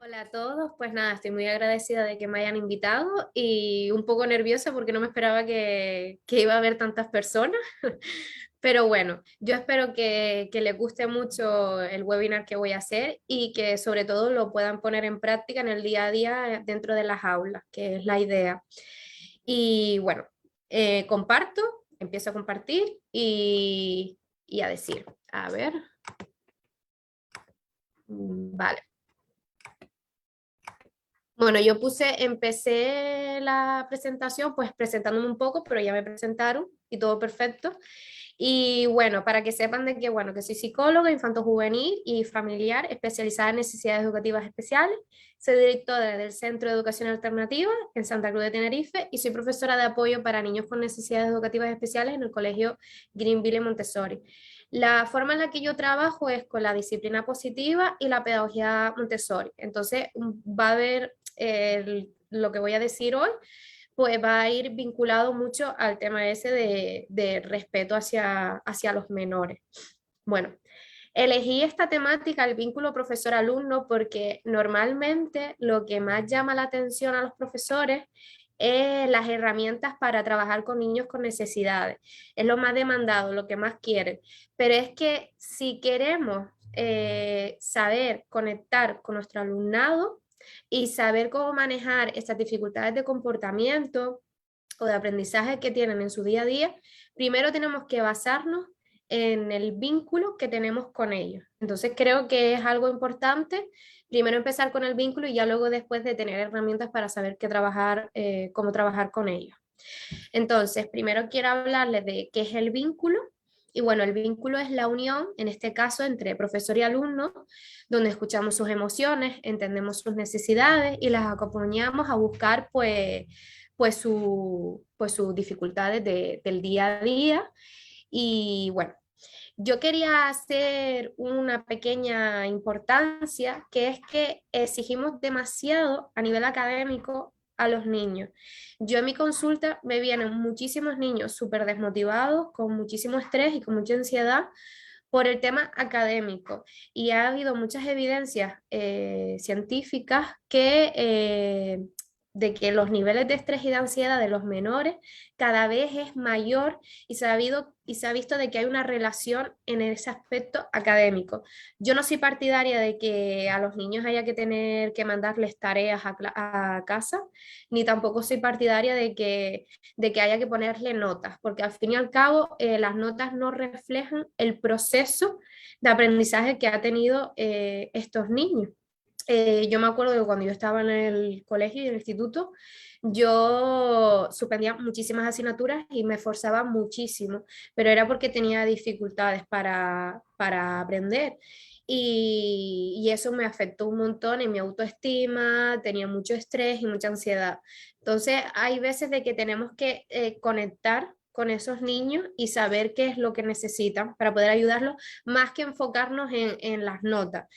Hola a todos, pues nada, estoy muy agradecida de que me hayan invitado y un poco nerviosa porque no me esperaba que iba a haber tantas personas, pero bueno, yo espero que les guste mucho el webinar que voy a hacer y que sobre todo lo puedan poner en práctica en el día a día dentro de las aulas, que es la idea. Y bueno, comparto, empiezo a compartir y a decir, a ver, vale. Bueno, empecé la presentación pues presentándome un poco, pero ya me presentaron y todo perfecto. Y bueno, para que sepan de que, bueno, que soy psicóloga infanto-juvenil y familiar especializada en necesidades educativas especiales. Soy directora del Centro de Educación Alternativa en Santa Cruz de Tenerife y soy profesora de apoyo para niños con necesidades educativas especiales en el Colegio Greenville Montessori. La forma en la que yo trabajo es con la disciplina positiva y la pedagogía Montessori. Entonces, va a haber lo que voy a decir hoy, pues va a ir vinculado mucho al tema ese de respeto hacia los menores. Bueno, elegí esta temática, el vínculo profesor-alumno, porque normalmente lo que más llama la atención a los profesores es las herramientas para trabajar con niños con necesidades. Es lo más demandado, lo que más quieren. Pero es que si queremos saber conectar con nuestro alumnado y saber cómo manejar estas dificultades de comportamiento o de aprendizaje que tienen en su día a día, primero tenemos que basarnos en el vínculo que tenemos con ellos. Entonces creo que es algo importante primero empezar con el vínculo y ya luego después de tener herramientas para saber qué trabajar, cómo trabajar con ellos. Entonces, primero quiero hablarles de qué es el vínculo. Y bueno, el vínculo es la unión, en este caso, entre profesor y alumno, donde escuchamos sus emociones, entendemos sus necesidades y las acompañamos a buscar pues sus dificultades del día a día. Y bueno, yo quería hacer una pequeña importancia, que es que exigimos demasiado a nivel académico a los niños. Yo en mi consulta me vienen muchísimos niños súper desmotivados, con muchísimo estrés y con mucha ansiedad por el tema académico. Y ha habido muchas evidencias científicas de que los niveles de estrés y de ansiedad de los menores cada vez es mayor y se ha visto de que hay una relación en ese aspecto académico. Yo no soy partidaria de que a los niños haya que tener que mandarles tareas a casa, ni tampoco soy partidaria de que haya que ponerle notas, porque al fin y al cabo las notas no reflejan el proceso de aprendizaje que ha tenido estos niños. Yo me acuerdo que cuando yo estaba en el colegio y en el instituto, yo suspendía muchísimas asignaturas y me esforzaba muchísimo, pero era porque tenía dificultades para aprender. Y eso me afectó un montón en mi autoestima, tenía mucho estrés y mucha ansiedad. Entonces, hay veces de que tenemos que conectar con esos niños y saber qué es lo que necesitan para poder ayudarlos, más que enfocarnos en las notas.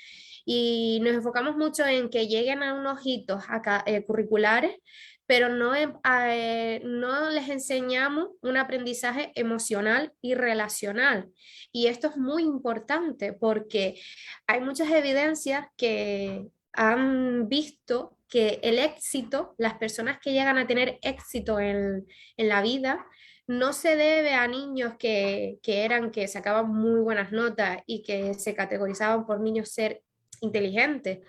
Y nos enfocamos mucho en que lleguen a unos hitos acá, curriculares, pero no les enseñamos un aprendizaje emocional y relacional. Y esto es muy importante porque hay muchas evidencias que han visto que el éxito, las personas que llegan a tener éxito en la vida, no se debe a niños que sacaban muy buenas notas y que se categorizaban por niños ser inteligentes,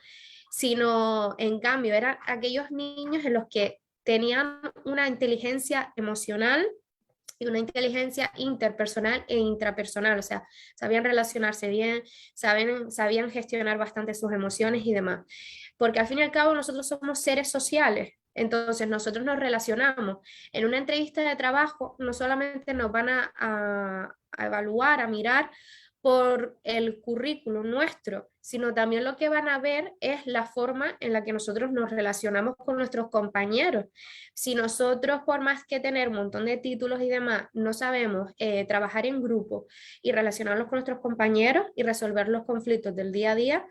sino en cambio eran aquellos niños en los que tenían una inteligencia emocional y una inteligencia interpersonal e intrapersonal, o sea, sabían relacionarse bien, sabían gestionar bastante sus emociones y demás, porque al fin y al cabo nosotros somos seres sociales. Entonces nosotros nos relacionamos. En una entrevista de trabajo no solamente nos van a evaluar, a mirar por el currículum nuestro, sino también lo que van a ver es la forma en la que nosotros nos relacionamos con nuestros compañeros. Si nosotros, por más que tener un montón de títulos y demás, no sabemos trabajar en grupo y relacionarnos con nuestros compañeros y resolver los conflictos del día a día,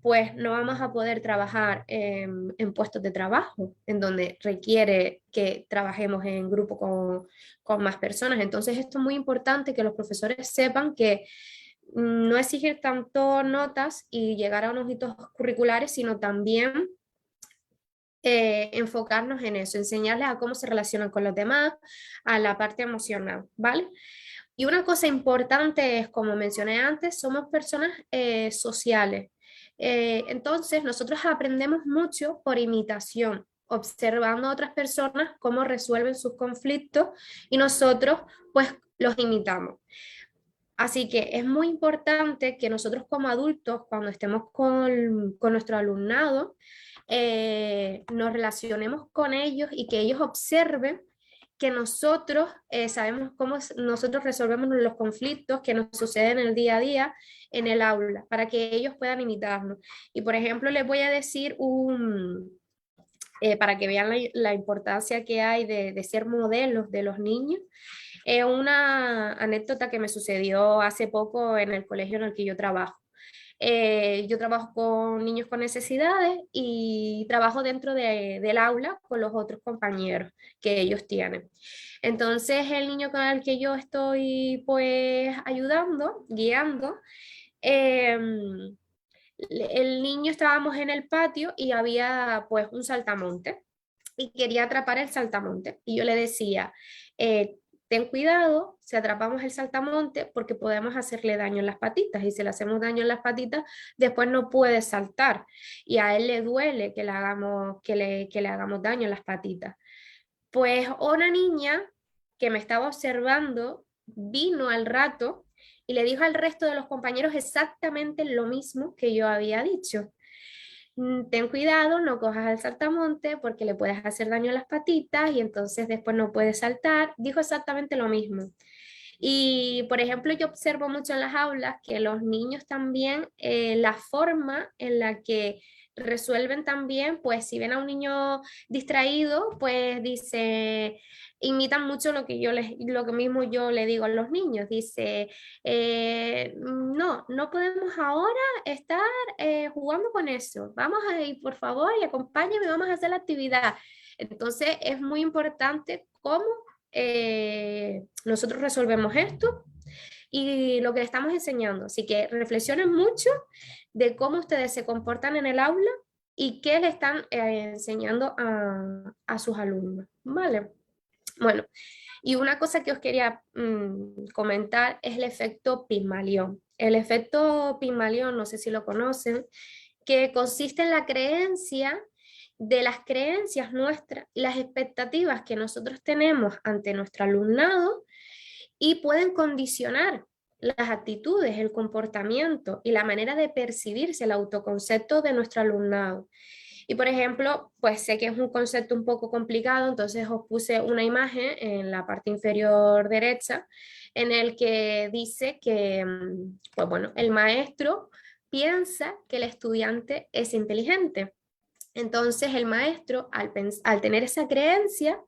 pues no vamos a poder trabajar en puestos de trabajo, en donde requiere que trabajemos en grupo con más personas. Entonces, esto es muy importante que los profesores sepan que no exigir tanto notas y llegar a unos hitos curriculares, sino también enfocarnos en eso, enseñarles a cómo se relacionan con los demás, a la parte emocional, ¿vale? Y una cosa importante es, como mencioné antes, somos personas sociales. Entonces, nosotros aprendemos mucho por imitación, observando a otras personas cómo resuelven sus conflictos y nosotros, pues, los imitamos. Así que es muy importante que nosotros como adultos, cuando estemos con nuestro alumnado, nos relacionemos con ellos y que ellos observen que nosotros sabemos cómo nosotros resolvemos los conflictos que nos suceden en el día a día en el aula, para que ellos puedan imitarnos. Y por ejemplo, les voy a decir para que vean la importancia que hay de ser modelos de los niños. Una anécdota que me sucedió hace poco en el colegio en el que yo trabajo. Yo trabajo con niños con necesidades y trabajo dentro del aula con los otros compañeros que ellos tienen. Entonces, el niño con el que yo estoy pues ayudando, guiando, el niño estábamos en el patio y había pues un saltamonte y quería atrapar el saltamonte. Y yo le decía, ten cuidado si atrapamos el saltamonte porque podemos hacerle daño en las patitas y si le hacemos daño en las patitas, después no puede saltar y a él le duele que le hagamos daño en las patitas. Pues una niña que me estaba observando vino al rato y le dijo al resto de los compañeros exactamente lo mismo que yo había dicho. Ten cuidado, no cojas el saltamonte porque le puedes hacer daño a las patitas y entonces después no puedes saltar. Dijo exactamente lo mismo. Y, por ejemplo, yo observo mucho en las aulas que los niños también, la forma en la que resuelven también, pues si ven a un niño distraído, pues dice, imitan mucho lo que mismo yo le digo a los niños. Dice, no, no podemos ahora estar jugando con eso. Vamos a ir, por favor, y acompáñame, vamos a hacer la actividad. Entonces, es muy importante cómo nosotros resolvemos esto y lo que le estamos enseñando. Así que reflexionen mucho de cómo ustedes se comportan en el aula y qué le están enseñando a sus alumnos. ¿Vale? Bueno, y una cosa que os quería comentar es el efecto Pigmalión. El efecto Pigmalión, no sé si lo conocen, que consiste en la creencia de las creencias nuestras y las expectativas que nosotros tenemos ante nuestro alumnado y pueden condicionar las actitudes, el comportamiento y la manera de percibirse el autoconcepto de nuestro alumnado. Y por ejemplo, pues sé que es un concepto un poco complicado, entonces os puse una imagen en la parte inferior derecha en el que dice que, pues bueno, el maestro piensa que el estudiante es inteligente. Entonces el maestro, al tener esa creencia,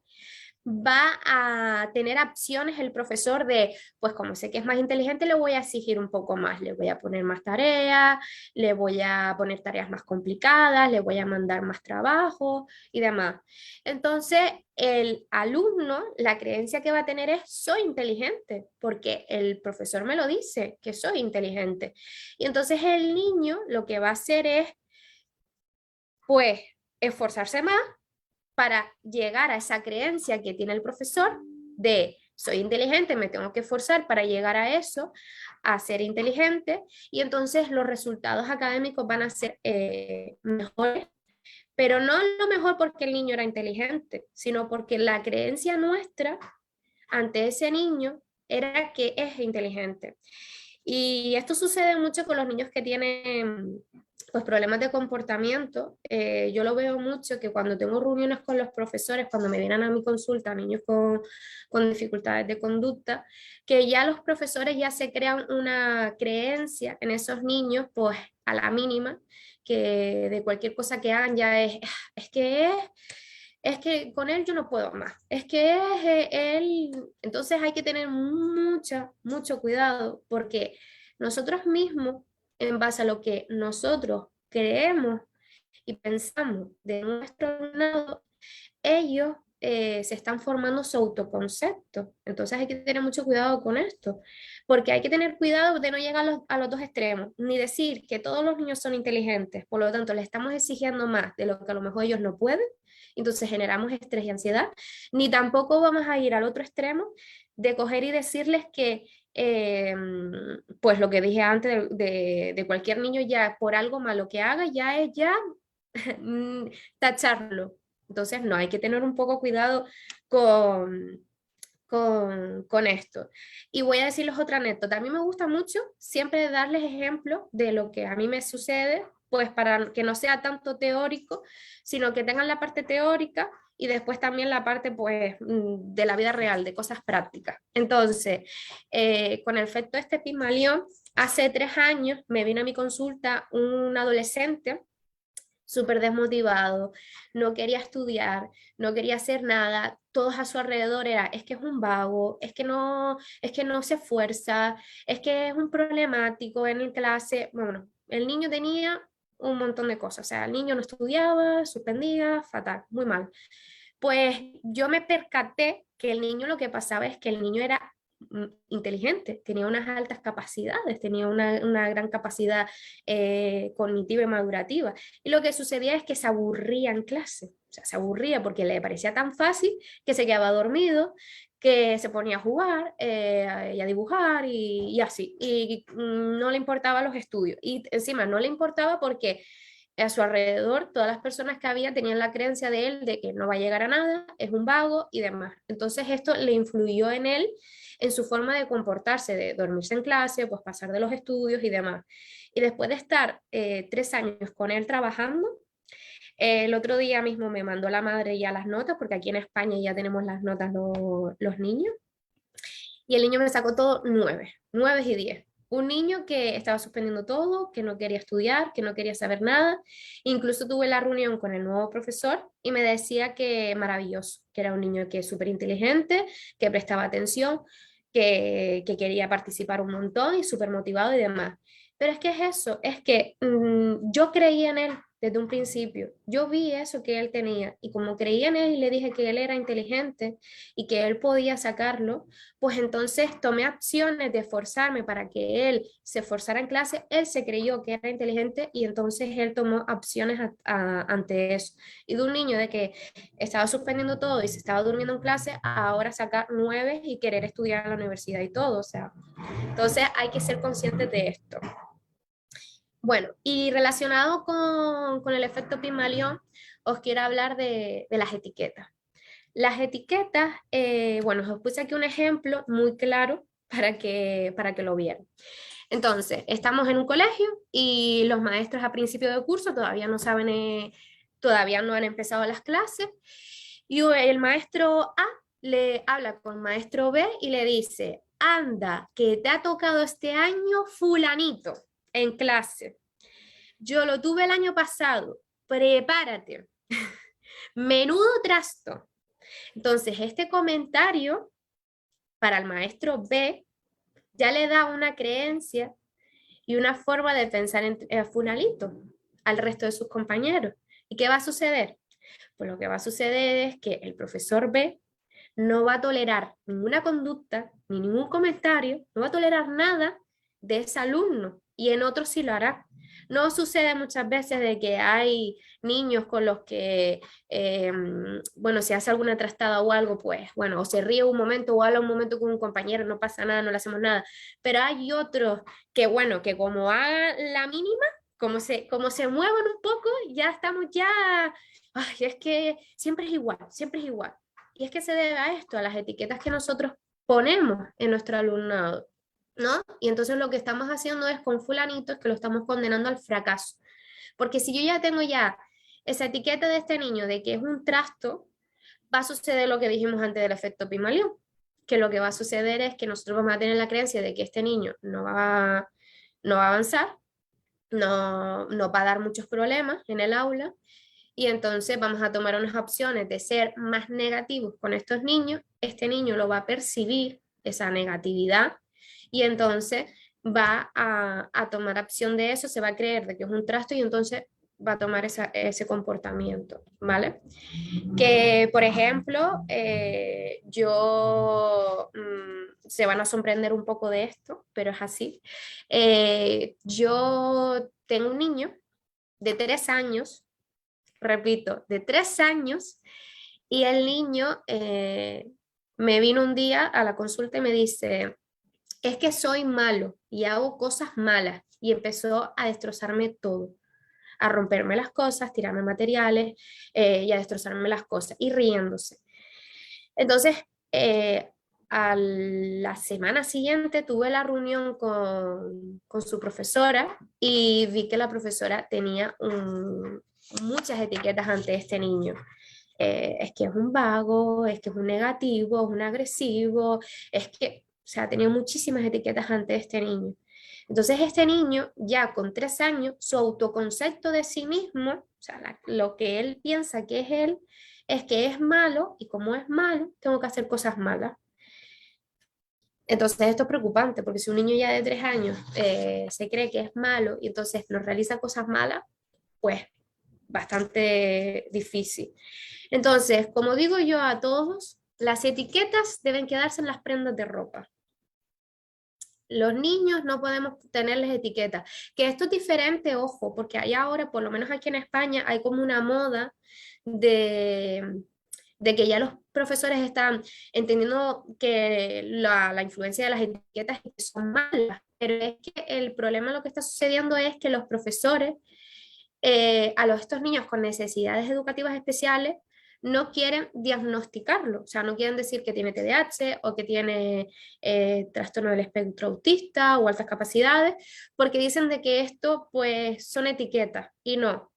va a tener opciones el profesor de, pues como sé que es más inteligente, le voy a exigir un poco más, le voy a poner más tareas, le voy a poner tareas más complicadas, le voy a mandar más trabajo y demás. Entonces, el alumno, la creencia que va a tener es, soy inteligente, porque el profesor me lo dice, que soy inteligente. Y entonces el niño lo que va a hacer es, pues, esforzarse más para llegar a esa creencia que tiene el profesor de soy inteligente, me tengo que esforzar para llegar a eso, a ser inteligente, y entonces los resultados académicos van a ser mejores, pero no lo mejor porque el niño era inteligente, sino porque la creencia nuestra ante ese niño era que es inteligente. Y esto sucede mucho con los niños que tienen pues, problemas de comportamiento. Yo lo veo mucho que cuando tengo reuniones con los profesores, cuando me vienen a mi consulta, niños con dificultades de conducta, que ya los profesores ya se crean una creencia en esos niños, pues a la mínima, que de cualquier cosa que hagan ya es que es que con él yo no puedo más, es que es él, entonces hay que tener mucho cuidado porque nosotros mismos, en base a lo que nosotros creemos y pensamos de nuestro alumnado, ellos se están formando su autoconcepto. Entonces hay que tener mucho cuidado con esto, porque hay que tener cuidado de no llegar a los dos extremos, ni decir que todos los niños son inteligentes, por lo tanto le estamos exigiendo más de lo que a lo mejor ellos no pueden, entonces generamos estrés y ansiedad, ni tampoco vamos a ir al otro extremo de coger y decirles que pues lo que dije antes de cualquier niño ya por algo malo que haga ya es ya tacharlo. Entonces no, hay que tener un poco cuidado con, con esto. Y voy a decirles otra anécdota. A mí me gusta mucho siempre darles ejemplos de lo que a mí me sucede, pues para que no sea tanto teórico, sino que tengan la parte teórica y después también la parte pues de la vida real, de cosas prácticas. Entonces, con el efecto este Pigmalión, hace 3 años me vino a mi consulta un adolescente súper desmotivado, no quería estudiar, no quería hacer nada, todos a su alrededor era, es que es un vago, es que no se esfuerza, es que es un problemático en el clase. Bueno, el niño tenía un montón de cosas, o sea, el niño no estudiaba, suspendía, fatal, muy mal. Pues yo me percaté que el niño lo que pasaba es que el niño era inteligente, tenía unas altas capacidades, tenía una gran capacidad cognitiva y madurativa. Y lo que sucedía es que se aburría en clase, o sea, se aburría porque le parecía tan fácil que se quedaba dormido, que se ponía a jugar y a dibujar y así. Y no le importaba los estudios. Y encima no le importaba porque a su alrededor, todas las personas que había tenían la creencia de él de que no va a llegar a nada, es un vago y demás. Entonces esto le influyó en él, en su forma de comportarse, de dormirse en clase, pues pasar de los estudios y demás. Y después de estar 3 años con él trabajando, el otro día mismo me mandó la madre ya las notas, porque aquí en España ya tenemos las notas los niños, y el niño me sacó todo 9, 9 y 10. Un niño que estaba suspendiendo todo, que no quería estudiar, que no quería saber nada. Incluso tuve la reunión con el nuevo profesor y me decía que maravilloso, que era un niño que es súper inteligente, que prestaba atención, que quería participar un montón y súper motivado y demás. Pero es que es eso, es que yo creía en él desde un principio. Yo vi eso que él tenía y como creía en él y le dije que él era inteligente y que él podía sacarlo, pues entonces tomé acciones de esforzarme para que él se esforzara en clase. Él se creyó que era inteligente y entonces él tomó acciones ante eso. Y de un niño de que estaba suspendiendo todo y se estaba durmiendo en clase, a ahora sacar 9 y querer estudiar en la universidad y todo. O sea, entonces hay que ser conscientes de esto. Bueno, y relacionado con el efecto Pigmalión, os quiero hablar de las etiquetas. Las etiquetas, bueno, os puse aquí un ejemplo muy claro para que lo vieran. Entonces, estamos en un colegio y los maestros a principio de curso todavía no saben, todavía no han empezado las clases y el maestro A le habla con el maestro B y le dice, anda, que te ha tocado este año fulanito en clase. Yo lo tuve el año pasado, prepárate. Menudo trasto. Entonces, este comentario para el maestro B ya le da una creencia y una forma de pensar en fulanito al resto de sus compañeros. ¿Y qué va a suceder? Pues lo que va a suceder es que el profesor B no va a tolerar ninguna conducta ni ningún comentario, no va a tolerar nada de ese alumno y en otros sí lo hará. No sucede muchas veces de que hay niños con los que, bueno, si hace alguna trastada o algo, pues, bueno, o se ríe un momento o habla un momento con un compañero, no pasa nada, no le hacemos nada. Pero hay otros que, bueno, que como haga la mínima, como se muevan un poco, ya estamos ya, ay, es que siempre es igual, siempre es igual. Y es que se debe a esto, a las etiquetas que nosotros ponemos en nuestro alumnado, ¿no? Y entonces lo que estamos haciendo es con fulanitos que lo estamos condenando al fracaso. Porque si yo ya tengo ya esa etiqueta de este niño de que es un trasto, va a suceder lo que dijimos antes del efecto Pigmalión, que lo que va a suceder es que nosotros vamos a tener la creencia de que este niño no va a avanzar, no va a dar muchos problemas en el aula y entonces vamos a tomar unas opciones de ser más negativos con estos niños. Este niño lo va a percibir, esa negatividad, y entonces va a tomar acción de eso, se va a creer de que es un trasto y entonces va a tomar ese comportamiento, ¿vale? Que, por ejemplo, se van a sorprender un poco de esto, pero es así. Yo tengo un niño de 3 años, repito, de 3 años, y el niño me vino un día a la consulta y me dice, es que soy malo y hago cosas malas, y empezó a destrozarme todo, a romperme las cosas, tirarme materiales y a destrozarme las cosas y riéndose. Entonces, eh, a la semana siguiente tuve la reunión con su profesora y vi que la profesora tenía muchas etiquetas ante este niño. Es que es un vago, es que es un negativo, es un agresivo, es que, o sea, tenía muchísimas etiquetas ante este niño. Entonces, este niño, ya con 3 años, su autoconcepto de sí mismo, o sea, lo que él piensa que es él, es que es malo, y como es malo, tengo que hacer cosas malas. Entonces esto es preocupante, porque si un niño ya de 3 años se cree que es malo y entonces nos realiza cosas malas, pues bastante difícil. Entonces, como digo yo a todos, las etiquetas deben quedarse en las prendas de ropa. Los niños no podemos tenerles etiquetas. Que esto es diferente, ojo, porque hay ahora, por lo menos aquí en España, hay como una moda de, de que ya los profesores están entendiendo que la influencia de las etiquetas son malas, pero es que el problema lo que está sucediendo es que los profesores estos niños con necesidades educativas especiales no quieren diagnosticarlo, o sea, no quieren decir que tiene TDAH o que tiene trastorno del espectro autista o altas capacidades, porque dicen de que esto pues son etiquetas y no.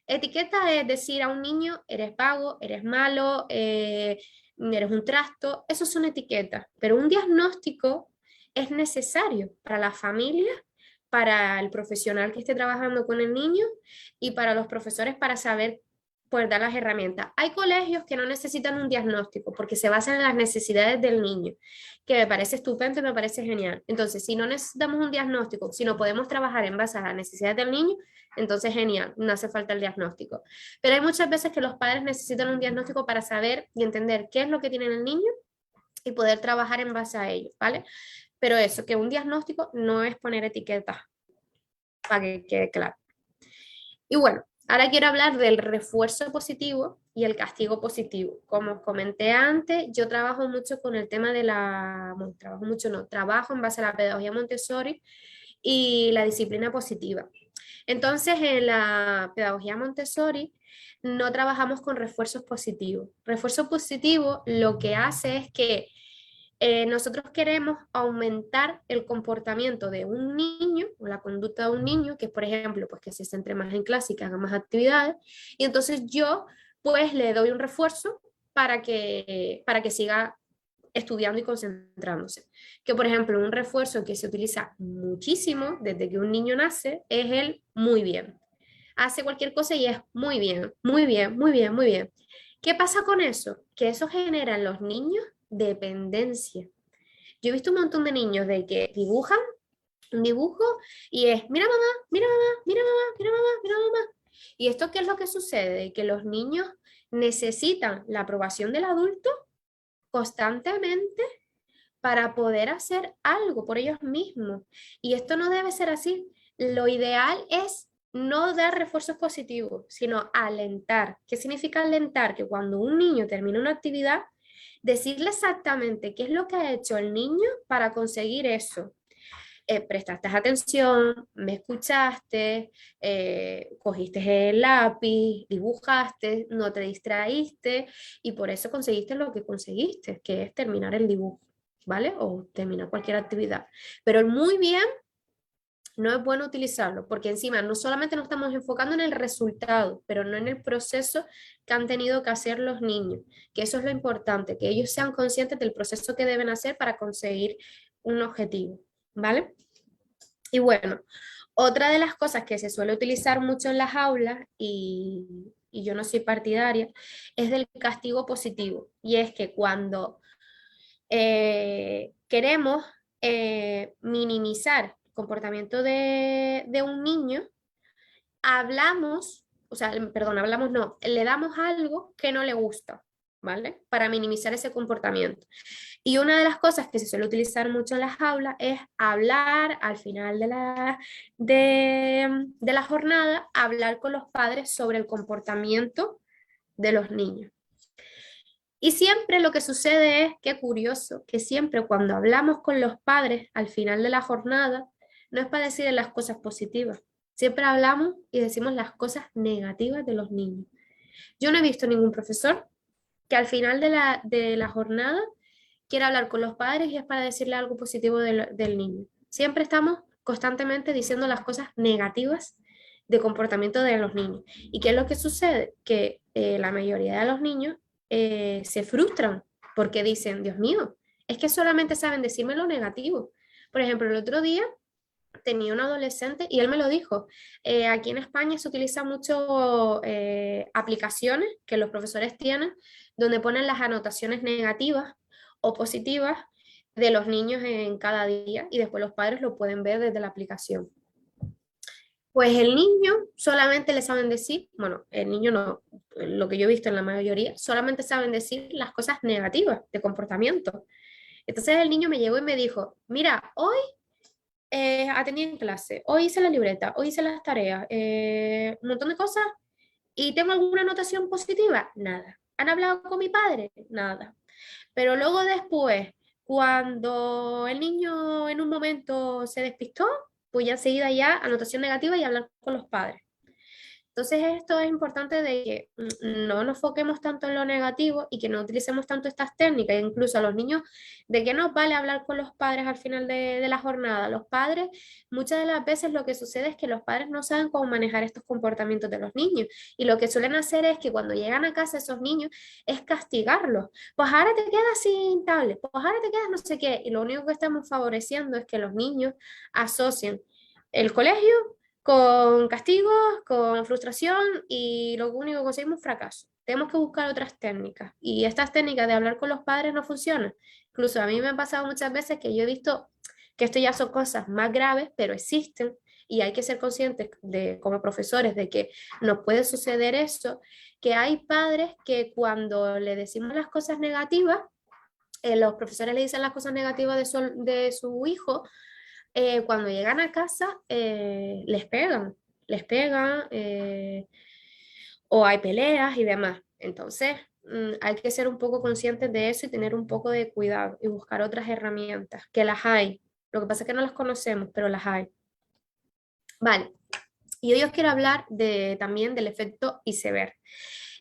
Etiqueta es decir a un niño, eres vago, eres malo, eres un trasto, eso son etiquetas, pero un diagnóstico es necesario para la familia, para el profesional que esté trabajando con el niño y para los profesores para saber poder dar las herramientas. Hay colegios que no necesitan un diagnóstico porque se basan en las necesidades del niño, que me parece estupendo y me parece genial. Entonces, si no necesitamos un diagnóstico, si no podemos trabajar en base a las necesidades del niño, entonces genial, no hace falta el diagnóstico. Pero hay muchas veces que los padres necesitan un diagnóstico para saber y entender qué es lo que tiene el niño y poder trabajar en base a ello, ¿vale? Pero eso, que un diagnóstico no es poner etiquetas, para que quede claro. Y bueno, ahora quiero hablar del refuerzo positivo y el castigo positivo. Como os comenté antes, yo trabajo mucho con el tema de bueno, trabajo mucho, no, trabajo en base a la pedagogía Montessori y la disciplina positiva. Entonces, en la pedagogía Montessori no trabajamos con refuerzos positivos. Refuerzo positivo lo que hace es que nosotros queremos aumentar el comportamiento de un niño o la conducta de un niño, que por ejemplo, pues que se centre más en clase y que haga más actividades, y entonces yo pues le doy un refuerzo para que siga estudiando y concentrándose. Que por ejemplo, un refuerzo que se utiliza muchísimo desde que un niño nace es el muy bien. Hace cualquier cosa y es muy bien, muy bien, muy bien, muy bien. ¿Qué pasa con eso? Que eso genera en los niños dependencia. Yo he visto un montón de niños de que dibujan un dibujo y es, mira mamá, mira mamá, mira mamá, mira mamá, mira mamá. ¿Y esto qué es lo que sucede? Que los niños necesitan la aprobación del adulto constantemente para poder hacer algo por ellos mismos. Y esto no debe ser así. Lo ideal es no dar refuerzos positivos, sino alentar. ¿Qué significa alentar? Que cuando un niño termina una actividad, decirle exactamente qué es lo que ha hecho el niño para conseguir eso. Prestaste atención, me escuchaste, cogiste el lápiz, dibujaste, no te distraíste y por eso conseguiste lo que conseguiste, que es terminar el dibujo, ¿vale? O terminar cualquier actividad. Pero el muy bien no es bueno utilizarlo, porque encima no solamente nos estamos enfocando en el resultado, pero no en el proceso que han tenido que hacer los niños, que eso es lo importante, que ellos sean conscientes del proceso que deben hacer para conseguir un objetivo, ¿vale? Y bueno, otra de las cosas que se suele utilizar mucho en las aulas, y yo no soy partidaria, es del castigo positivo, y es que cuando queremos minimizar el comportamiento de un niño, hablamos o sea, perdón, hablamos no, le damos algo que no le gusta, ¿vale? Para minimizar ese comportamiento. Y una de las cosas que se suele utilizar mucho en las aulas es hablar al final de la jornada, hablar con los padres sobre el comportamiento de los niños. Y siempre lo que sucede es, qué curioso, que siempre cuando hablamos con los padres al final de la jornada, no es para decirles las cosas positivas, siempre hablamos y decimos las cosas negativas de los niños. Yo no he visto ningún profesor que al final de la jornada quiera hablar con los padres y es para decirle algo positivo del niño. Siempre estamos constantemente diciendo las cosas negativas de comportamiento de los niños. ¿Y qué es lo que sucede? Que la mayoría de los niños se frustran porque dicen, Dios mío, es que solamente saben decirme lo negativo. Por ejemplo, el otro día tenía un adolescente y él me lo dijo. Aquí en España se utilizan mucho aplicaciones que los profesores tienen donde ponen las anotaciones negativas o positivas de los niños en cada día y después los padres lo pueden ver desde la aplicación. Pues el niño solamente le saben decir, bueno, el niño no, lo que yo he visto en la mayoría, solamente saben decir las cosas negativas de comportamiento. Entonces el niño me llegó y me dijo, mira, hoy atendí en clase, hoy hice la libreta, hoy hice las tareas, un montón de cosas, y tengo alguna anotación positiva, nada. ¿Han hablado con mi padre? Nada. Pero luego después, cuando el niño en un momento se despistó, pues ya enseguida ya anotación negativa y hablar con los padres. Entonces esto es importante de que no nos foquemos tanto en lo negativo y que no utilicemos tanto estas técnicas, incluso a los niños, de que nos vale hablar con los padres al final de la jornada. Los padres, muchas de las veces lo que sucede es que los padres no saben cómo manejar estos comportamientos de los niños y lo que suelen hacer es que cuando llegan a casa esos niños es castigarlos. Pues ahora te quedas sin tablet, pues ahora te quedas no sé qué, y lo único que estamos favoreciendo es que los niños asocien el colegio con castigos, con frustración y lo único que conseguimos es fracaso. Tenemos que buscar otras técnicas y estas técnicas de hablar con los padres no funcionan. Incluso a mí me ha pasado muchas veces que yo he visto que esto ya son cosas más graves, pero existen y hay que ser conscientes de, como profesores de que nos puede suceder eso, que hay padres que cuando le decimos las cosas negativas, los profesores le dicen las cosas negativas de su hijo, cuando llegan a casa les pegan o hay peleas y demás. Entonces, hay que ser un poco conscientes de eso y tener un poco de cuidado y buscar otras herramientas, que las hay. Lo que pasa es que no las conocemos, pero las hay. Vale, y hoy os quiero hablar también del efecto iceberg.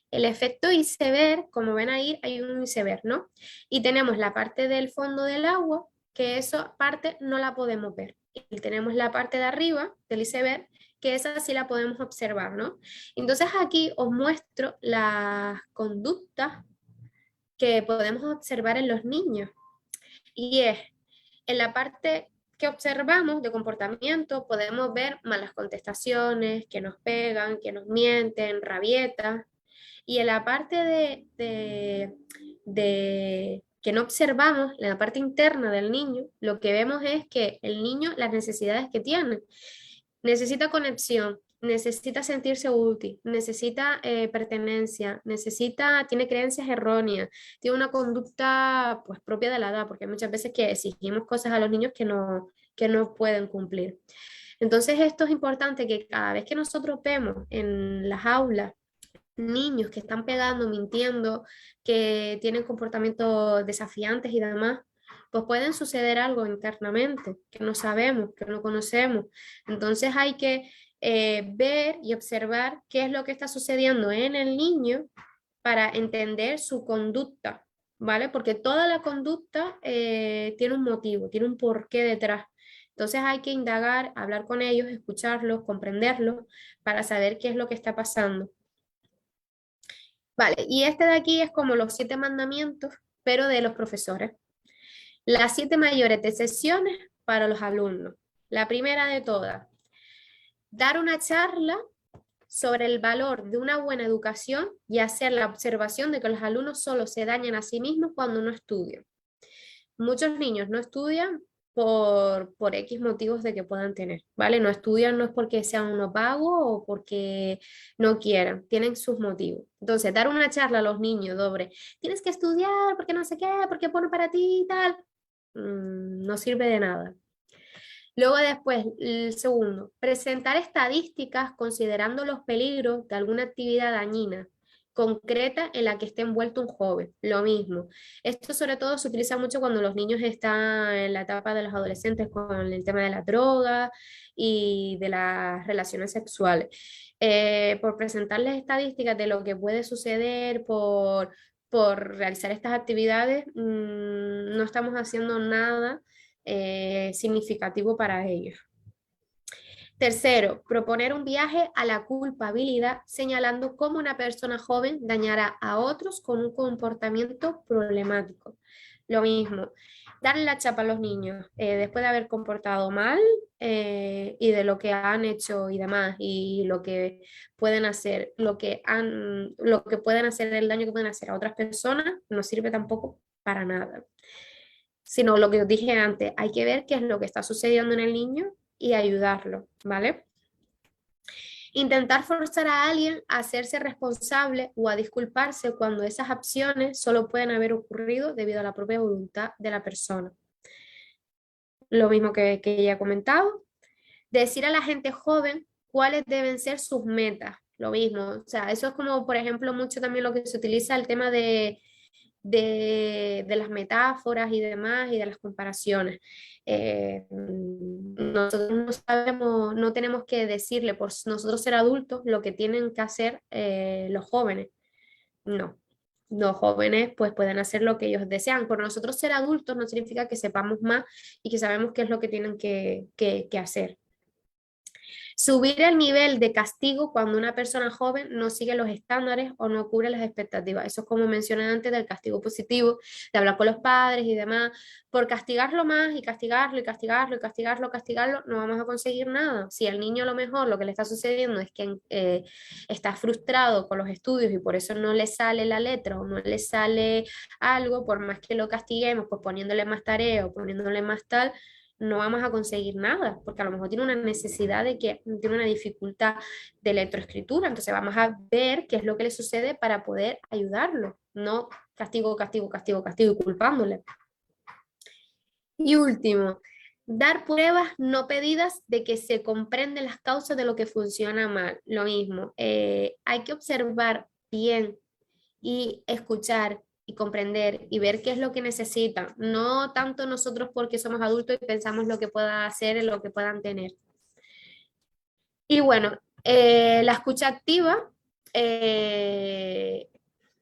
El efecto iceberg, como ven ahí, hay un iceberg, ¿no? Y tenemos la parte del fondo del agua, que esa parte no la podemos ver. Y tenemos la parte de arriba del iceberg, que esa sí la podemos observar, ¿no? Entonces aquí os muestro las conductas que podemos observar en los niños. Y es, en la parte que observamos de comportamiento podemos ver malas contestaciones, que nos pegan, que nos mienten, rabietas. Y en la parte de que no observamos, en la parte interna del niño, lo que vemos es que el niño, las necesidades que tiene, necesita conexión, necesita sentirse útil, necesita pertenencia, tiene creencias erróneas, tiene una conducta pues propia de la edad, porque hay muchas veces que exigimos cosas a los niños que no pueden cumplir. Entonces esto es importante que cada vez que nosotros vemos en las aulas niños que están pegando, mintiendo, que tienen comportamientos desafiantes y demás, pues pueden suceder algo internamente que no sabemos, que no conocemos. Entonces hay que ver y observar qué es lo que está sucediendo en el niño para entender su conducta, ¿vale? Porque toda la conducta tiene un motivo, tiene un porqué detrás. Entonces hay que indagar, hablar con ellos, escucharlos, comprenderlos para saber qué es lo que está pasando. Vale, y este de aquí es como los 7 mandamientos, pero de los profesores. Las 7 mayores decisiones para los alumnos. La primera de todas, dar una charla sobre el valor de una buena educación y hacer la observación de que los alumnos solo se dañan a sí mismos cuando no estudian. Muchos niños no estudian por X motivos de que puedan tener, ¿vale? No estudian no es porque sean unos vagos o porque no quieran, tienen sus motivos. Entonces, dar una charla a los niños sobre, tienes que estudiar porque no sé qué, porque pone para ti y tal, no sirve de nada. Luego después, el segundo, presentar estadísticas considerando los peligros de alguna actividad dañina concreta en la que esté envuelto un joven. Lo mismo. Esto sobre todo se utiliza mucho cuando los niños están en la etapa de los adolescentes con el tema de la droga y de las relaciones sexuales. Por presentarles estadísticas de lo que puede suceder por realizar estas actividades, no estamos haciendo nada significativo para ellos. Tercero, proponer un viaje a la culpabilidad, señalando cómo una persona joven dañará a otros con un comportamiento problemático. Lo mismo, darle la chapa a los niños después de haber comportado mal y de lo que han hecho y demás, y lo que pueden hacer, lo que pueden hacer, el daño que pueden hacer a otras personas, no sirve tampoco para nada. Sino lo que os dije antes, hay que ver qué es lo que está sucediendo en el niño y ayudarlo, ¿vale? Intentar forzar a alguien a hacerse responsable o a disculparse cuando esas acciones solo pueden haber ocurrido debido a la propia voluntad de la persona. Lo mismo que ya he comentado. Decir a la gente joven cuáles deben ser sus metas. Lo mismo. O sea, eso es como, por ejemplo, mucho también lo que se utiliza el tema de las metáforas y demás y de las comparaciones. Nosotros no sabemos, no tenemos que decirle por nosotros ser adultos lo que tienen que hacer los jóvenes. No. Los jóvenes pues pueden hacer lo que ellos desean. Por nosotros ser adultos no significa que sepamos más y que sabemos qué es lo que tienen que hacer. Subir el nivel de castigo cuando una persona joven no sigue los estándares o no cubre las expectativas. Eso es como mencioné antes del castigo positivo, de hablar con los padres y demás. Por castigarlo más y castigarlo y castigarlo y castigarlo, castigarlo, no vamos a conseguir nada. Si al niño a lo mejor lo que le está sucediendo es que está frustrado con los estudios y por eso no le sale la letra o no le sale algo, por más que lo castiguemos, pues poniéndole más tarea o poniéndole más tal, no vamos a conseguir nada, porque a lo mejor tiene una necesidad tiene una dificultad de lectoescritura, entonces vamos a ver qué es lo que le sucede para poder ayudarlo, no castigo, castigo, castigo, castigo y culpándole. Y último, dar pruebas no pedidas de que se comprenden las causas de lo que funciona mal. Lo mismo, hay que observar bien y escuchar y comprender y ver qué es lo que necesitan, no tanto nosotros porque somos adultos y pensamos lo que pueda hacer, lo que puedan tener. Y bueno, la escucha activa,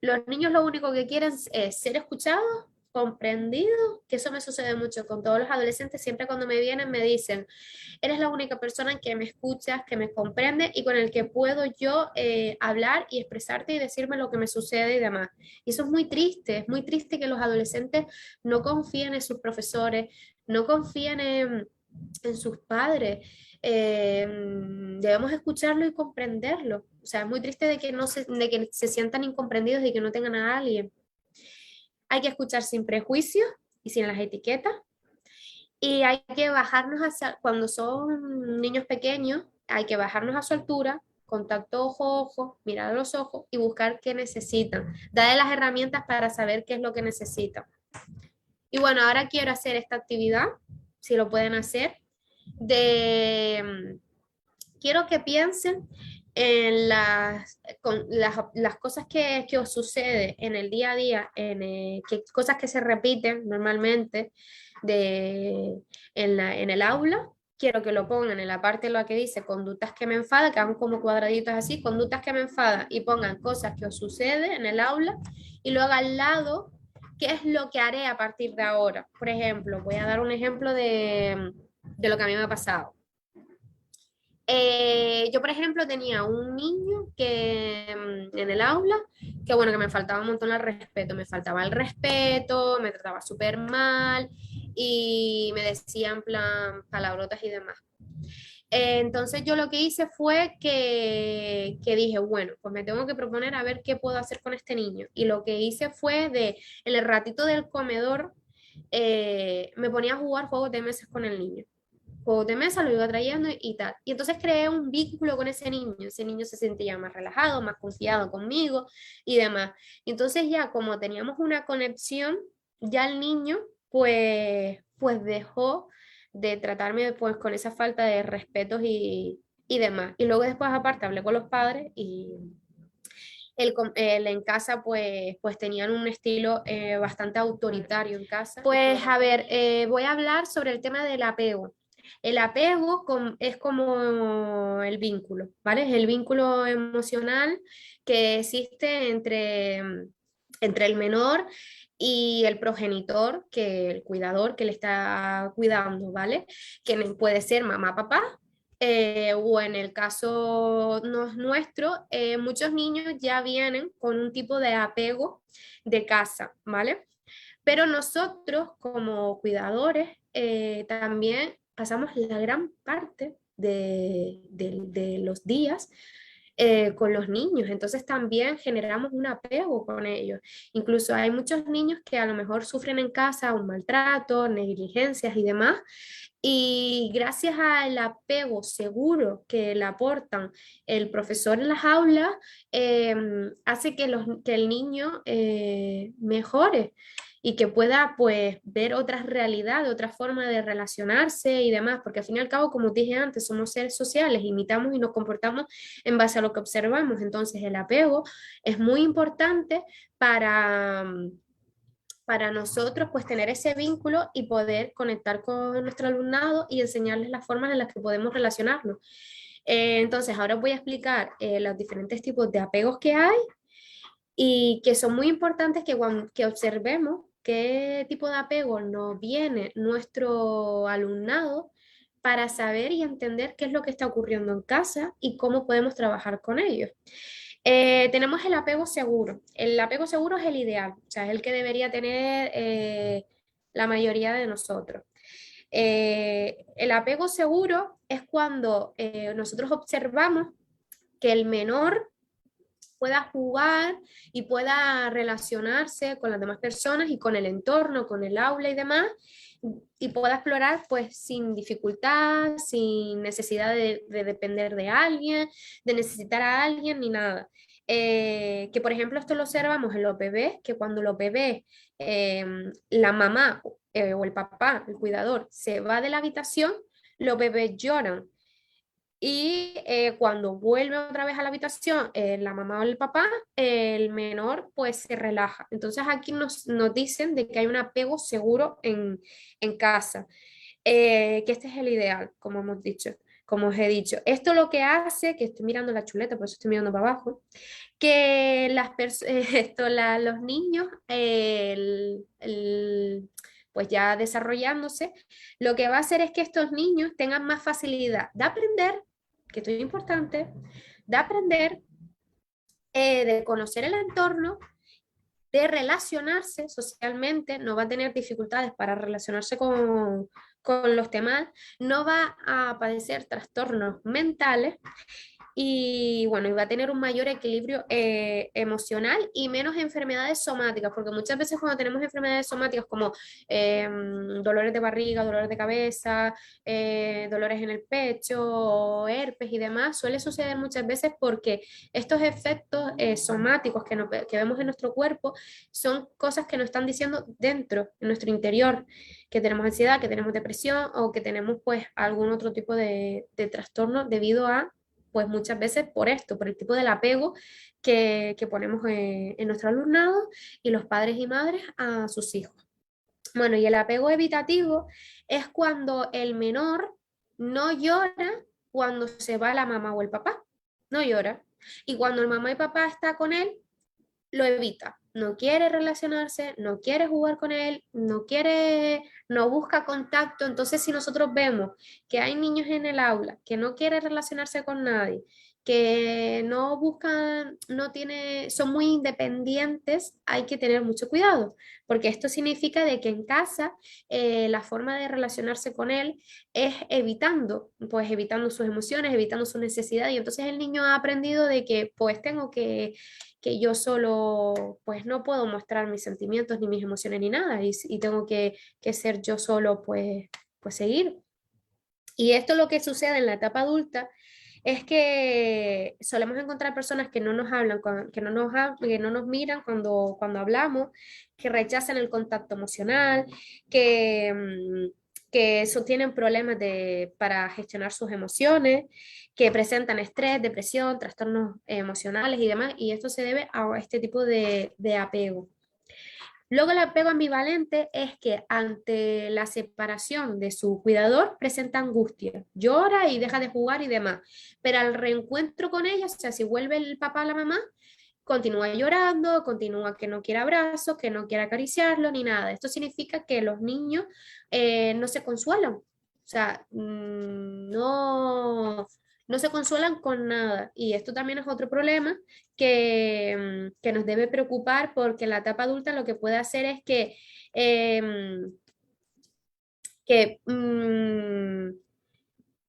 los niños lo único que quieren es ser escuchados, comprendidos, que eso me sucede mucho con todos los adolescentes, siempre cuando me vienen me dicen, eres la única persona en que me escuchas, que me comprende y con el que puedo yo hablar y expresarte y decirme lo que me sucede y demás. Y eso es muy triste que los adolescentes no confíen en sus profesores, no confíen en sus padres. Debemos escucharlo y comprenderlo. O sea, es muy triste de que se sientan incomprendidos y que no tengan a alguien. Hay que escuchar sin prejuicios y sin las etiquetas. Y hay que bajarnos hacia, cuando son niños pequeños, hay que bajarnos a su altura, contacto ojo a ojo, mirar a los ojos y buscar qué necesitan. Darle las herramientas para saber qué es lo que necesitan. Y bueno, ahora quiero hacer esta actividad, si lo pueden hacer, quiero que piensen en las cosas que os sucede en el día a día, cosas que se repiten normalmente en el aula. Quiero que lo pongan en la parte en la que dice conductas que me enfadan, que hagan como cuadraditos así, conductas que me enfadan, y pongan cosas que os sucede en el aula, y luego al lado, ¿qué es lo que haré a partir de ahora? Por ejemplo, voy a dar un ejemplo de lo que a mí me ha pasado. Yo, por ejemplo, tenía un niño en el aula que, bueno, que me faltaba un montón el respeto. Me faltaba el respeto, me trataba súper mal y me decía en plan palabrotas y demás. Entonces yo lo que hice fue que dije, bueno, pues me tengo que proponer a ver qué puedo hacer con este niño. Y lo que hice fue en el ratito del comedor, me ponía a jugar juegos de mesa con el niño. Juegos de mesa lo iba trayendo y tal. Y entonces creé un vínculo con ese niño. Ese niño se sentía más relajado, más confiado conmigo y demás. Y entonces ya como teníamos una conexión, ya el niño pues dejó de tratarme pues con esa falta de respetos y demás. Y luego después aparte hablé con los padres y en casa pues tenían un estilo bastante autoritario en casa. Pues a ver, voy a hablar sobre el tema del apego. El apego es como el vínculo, ¿vale? Es el vínculo emocional que existe entre el menor y el progenitor, que el cuidador que le está cuidando, ¿vale? Que puede ser mamá, papá, o en el caso nuestro, muchos niños ya vienen con un tipo de apego de casa, ¿vale? Pero nosotros como cuidadores también pasamos la gran parte de los días con los niños, entonces también generamos un apego con ellos. Incluso hay muchos niños que a lo mejor sufren en casa un maltrato, negligencias y demás, y gracias al apego seguro que le aportan el profesor en las aulas, hace que el niño mejore y que pueda pues ver otras realidades, otra forma de relacionarse y demás, porque al fin y al cabo, como dije antes, somos seres sociales, imitamos y nos comportamos en base a lo que observamos. Entonces el apego es muy importante para para nosotros pues tener ese vínculo y poder conectar con nuestro alumnado y enseñarles las formas en las que podemos relacionarnos. Entonces, ahora os voy a explicar los diferentes tipos de apegos que hay y que son muy importantes que observemos qué tipo de apego nos viene nuestro alumnado para saber y entender qué es lo que está ocurriendo en casa y cómo podemos trabajar con ellos. Tenemos el apego seguro. El apego seguro es el ideal, o sea, es el que debería tener la mayoría de nosotros. El apego seguro es cuando nosotros observamos que el menor pueda jugar y pueda relacionarse con las demás personas y con el entorno, con el aula y demás, y pueda explorar pues sin dificultad, sin necesidad de depender de alguien, de necesitar a alguien ni nada. Que por ejemplo esto lo observamos en los bebés, que cuando los bebés, la mamá o el papá, el cuidador, se va de la habitación, los bebés lloran y cuando vuelve otra vez a la habitación, la mamá o el papá, el menor pues se relaja. Entonces aquí nos dicen de que hay un apego seguro en casa, que este es el ideal, como hemos dicho, como os he dicho. Esto lo que hace, que estoy mirando la chuleta, por eso estoy mirando para abajo, que los niños, pues ya desarrollándose, lo que va a hacer es que estos niños tengan más facilidad de aprender, que esto es importante, de aprender, de conocer el entorno, de relacionarse socialmente, no va a tener dificultades para relacionarse con los demás, no va a padecer trastornos mentales y bueno, y va a tener un mayor equilibrio emocional y menos enfermedades somáticas, porque muchas veces cuando tenemos enfermedades somáticas como dolores de barriga, dolores de cabeza, dolores en el pecho, herpes y demás, suele suceder muchas veces porque estos efectos somáticos que vemos en nuestro cuerpo son cosas que nos están diciendo dentro, en nuestro interior, que tenemos ansiedad, que tenemos depresión o que tenemos pues algún otro tipo de trastorno debido a pues muchas veces por esto, por el tipo del apego que ponemos en nuestro alumnado y los padres y madres a sus hijos. Bueno, y el apego evitativo es cuando el menor no llora cuando se va la mamá o el papá, no llora. Y cuando el mamá y papá está con él, lo evita, no quiere relacionarse, no quiere jugar con él, no busca contacto. Entonces, si nosotros vemos que hay niños en el aula que no quieren relacionarse con nadie, que no buscan, no tiene, son muy independientes, hay que tener mucho cuidado, porque esto significa de que en casa la forma de relacionarse con él es evitando, pues evitando sus emociones, evitando sus necesidades, y entonces el niño ha aprendido de que pues tengo que yo solo, pues no puedo mostrar mis sentimientos ni mis emociones ni nada, y tengo que ser yo solo, pues seguir. Y esto lo que sucede en la etapa adulta es que solemos encontrar personas que no nos hablan, que no nos miran cuando hablamos, que rechazan el contacto emocional, que, que tienen problemas para gestionar sus emociones, que presentan estrés, depresión, trastornos emocionales y demás, y esto se debe a este tipo de apego. Luego el apego ambivalente es que ante la separación de su cuidador presenta angustia, llora y deja de jugar y demás, pero al reencuentro con ella, o sea, si vuelve el papá a la mamá, continúa llorando, continúa que no quiere abrazos, que no quiere acariciarlo ni nada. Esto significa que los niños no se consuelan, o sea, no se consuelan con nada. Y esto también es otro problema que nos debe preocupar porque la etapa adulta lo que puede hacer es em, que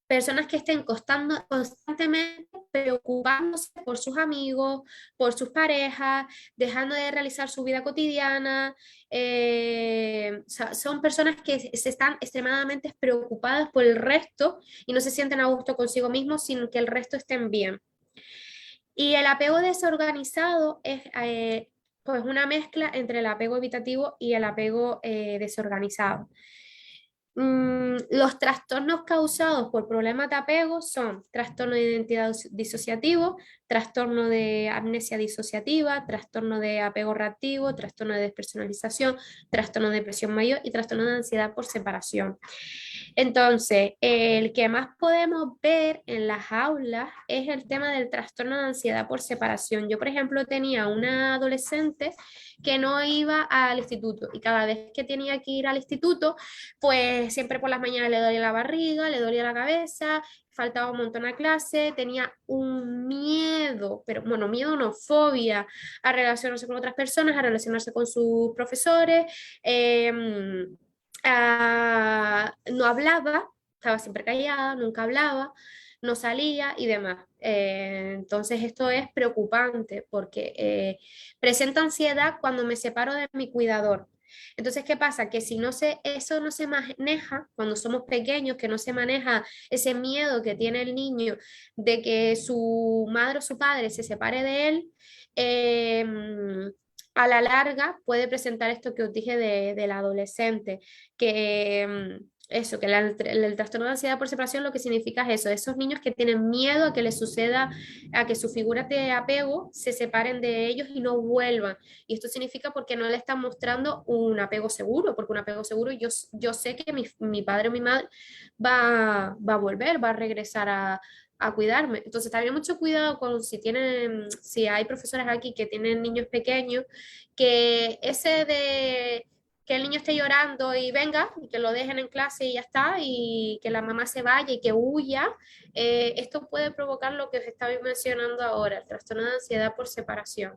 personas que estén constantemente preocupándose por sus amigos, por sus parejas, dejando de realizar su vida cotidiana. O sea, son personas que se están extremadamente preocupadas por el resto y no se sienten a gusto consigo mismos sin que el resto estén bien. Y el apego desorganizado es pues una mezcla entre el apego evitativo y el apego desorganizado. Los trastornos causados por problemas de apego son trastorno de identidad disociativo, trastorno de amnesia disociativa, trastorno de apego reactivo, trastorno de despersonalización, trastorno de depresión mayor y trastorno de ansiedad por separación. Entonces, el que más podemos ver en las aulas es el tema del trastorno de ansiedad por separación. Yo, por ejemplo, tenía una adolescente que no iba al instituto y cada vez que tenía que ir al instituto, pues siempre por las mañanas le dolía la barriga, le dolía la cabeza, faltaba un montón a clase, tenía un miedo, pero bueno, miedo no, fobia a relacionarse con otras personas, a relacionarse con sus profesores. No hablaba, estaba siempre callada, nunca hablaba, no salía y demás. Entonces esto es preocupante porque presenta ansiedad cuando me separo de mi cuidador. Entonces, ¿qué pasa? Que si eso no se maneja cuando somos pequeños, que no se maneja ese miedo que tiene el niño de que su madre o su padre se separe de él, eh, a la larga puede presentar esto que os dije del adolescente, que eso, que el trastorno de ansiedad por separación lo que significa es eso, esos niños que tienen miedo a que les suceda, a que sus figuras de apego se separen de ellos y no vuelvan. Y esto significa porque no le están mostrando un apego seguro, porque un apego seguro yo sé que mi padre o mi madre va a volver, va a regresar a cuidarme. Entonces, también mucho cuidado con si hay profesores aquí que tienen niños pequeños, que ese de que el niño esté llorando y venga, y que lo dejen en clase y ya está, y que la mamá se vaya y que huya, esto puede provocar lo que os estaba mencionando ahora, el trastorno de ansiedad por separación.